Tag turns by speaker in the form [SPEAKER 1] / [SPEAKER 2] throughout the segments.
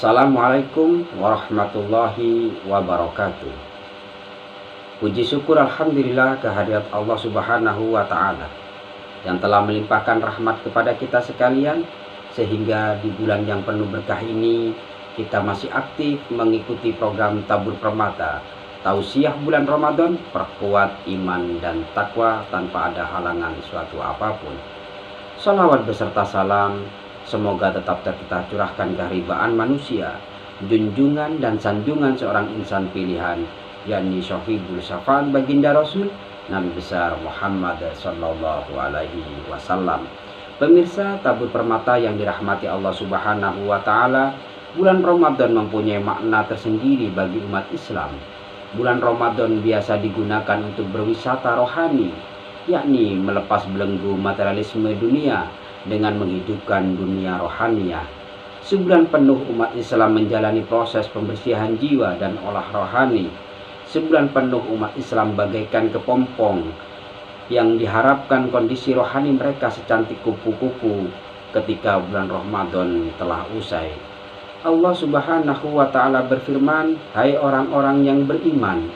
[SPEAKER 1] Assalamualaikum warahmatullahi wabarakatuh. Puji syukur alhamdulillah kehadirat Allah Subhanahu wa Ta'ala yang telah melimpahkan rahmat kepada kita sekalian, sehingga di bulan yang penuh berkah ini kita masih aktif mengikuti program Tabur Permata, tausiah bulan Ramadan, perkuat iman dan takwa tanpa ada halangan suatu apapun. Salawat beserta salam semoga tetap kita curahkan keharibaan manusia, junjungan dan sanjungan seorang insan pilihan, yakni Syahibul Syafa'at baginda Rasul Nabi besar Muhammad sallallahu alaihi wasallam. Pemirsa Tabur Permata yang dirahmati Allah Subhanahu wa Ta'ala, bulan Ramadan mempunyai makna tersendiri bagi umat Islam. Bulan Ramadan biasa digunakan untuk berwisata rohani, yakni melepas belenggu materialisme dunia dengan menghidupkan dunia rohaniah. Sebulan penuh umat Islam menjalani proses pembersihan jiwa dan olah rohani. Sebulan penuh umat Islam bagaikan kepompong yang diharapkan kondisi rohani mereka secantik kupu-kupu ketika bulan Ramadan telah usai. Allah Subhanahu wa Ta'ala berfirman, "Hai orang-orang yang beriman,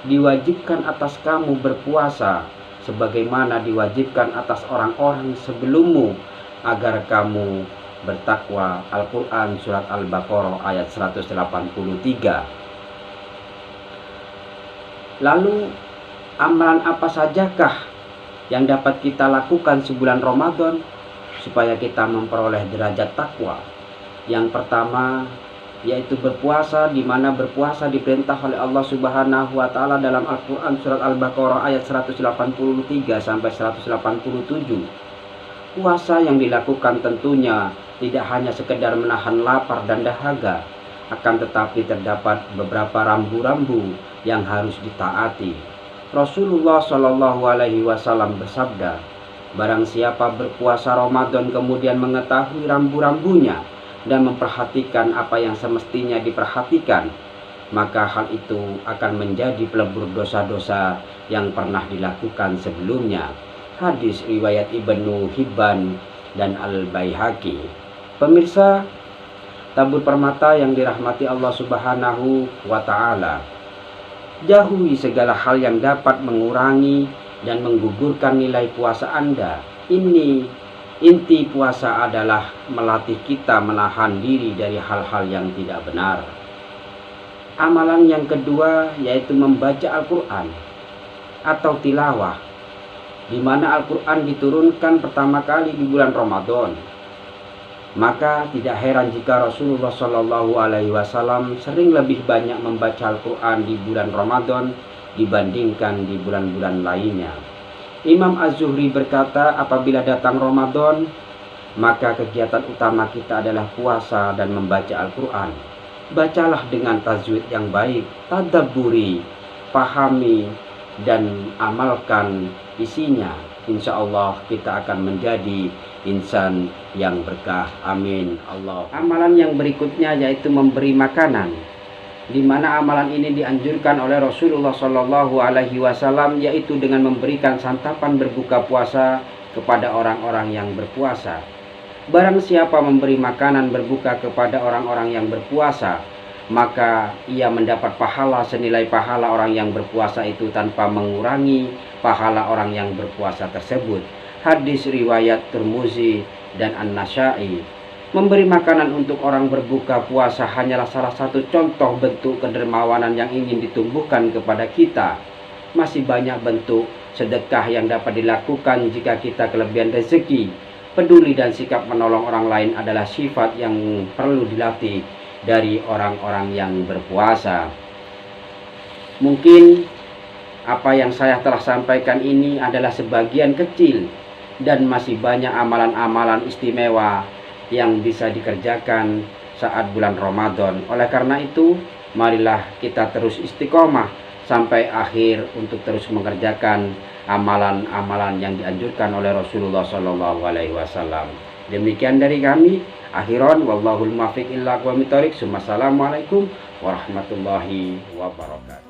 [SPEAKER 1] diwajibkan atas kamu berpuasa sebagaimana diwajibkan atas orang-orang sebelummu agar kamu bertakwa." Al-Quran Surat Al-Baqarah ayat 183. Lalu amalan apa sajakah yang dapat kita lakukan sebulan Ramadan supaya kita memperoleh derajat takwa? Yang pertama yaitu berpuasa, di mana berpuasa diperintah oleh Allah Subhanahu wa Ta'ala dalam Al-Quran Surat Al-Baqarah ayat 183 sampai 187. Puasa yang dilakukan tentunya tidak hanya sekedar menahan lapar dan dahaga, akan tetapi terdapat beberapa rambu-rambu yang harus ditaati. Rasulullah Shallallahu alaihi wasallam bersabda, "Barang siapa berpuasa Ramadan kemudian mengetahui rambu-rambunya dan memperhatikan apa yang semestinya diperhatikan, maka hal itu akan menjadi pelebur dosa-dosa yang pernah dilakukan sebelumnya." Hadis riwayat Ibnu Hibban dan Al-Baihaqi. Pemirsa Tabur Permata yang dirahmati Allah Subhanahu wa Ta'ala, jauhi segala hal yang dapat mengurangi dan menggugurkan nilai puasa Anda. Inti puasa adalah melatih kita menahan diri dari hal-hal yang tidak benar. Amalan yang kedua yaitu membaca Al-Quran atau tilawah, di mana Al-Quran diturunkan pertama kali di bulan Ramadan. Maka tidak heran jika Rasulullah Shallallahu alaihi wasallam sering lebih banyak membaca Al-Quran di bulan Ramadan dibandingkan di bulan-bulan lainnya. Imam Az-Zuhri berkata, apabila datang Ramadan, maka kegiatan utama kita adalah puasa dan membaca Al-Quran. Bacalah dengan tajwid yang baik, tadabburi, pahami, dan amalkan isinya. Insya Allah kita akan menjadi insan yang berkah. Amin. Allah. Amalan yang berikutnya yaitu memberi makanan, di mana amalan ini dianjurkan oleh Rasulullah Shallallahu alaihi wasallam, yaitu dengan memberikan santapan berbuka puasa kepada orang-orang yang berpuasa. Barang siapa memberi makanan berbuka kepada orang-orang yang berpuasa, maka ia mendapat pahala senilai pahala orang yang berpuasa itu tanpa mengurangi pahala orang yang berpuasa tersebut. Hadis riwayat Tirmizi dan An-Nasa'i. Memberi makanan untuk orang berbuka puasa hanyalah salah satu contoh bentuk kedermawanan yang ingin ditumbuhkan kepada kita. Masih banyak bentuk sedekah yang dapat dilakukan jika kita kelebihan rezeki. Peduli dan sikap menolong orang lain adalah sifat yang perlu dilatih dari orang-orang yang berpuasa. Mungkin apa yang saya telah sampaikan ini adalah sebagian kecil, dan masih banyak amalan-amalan istimewa yang bisa dikerjakan saat bulan Ramadan. Oleh karena itu, marilah kita terus istiqomah sampai akhir untuk terus mengerjakan amalan-amalan yang dianjurkan oleh Rasulullah Shallallahu alaihi wasallam. Demikian dari kami. Akhiran wallahul muwaffiq illa aqwamit thoriq. Assalamualaikum warahmatullahi wabarakatuh.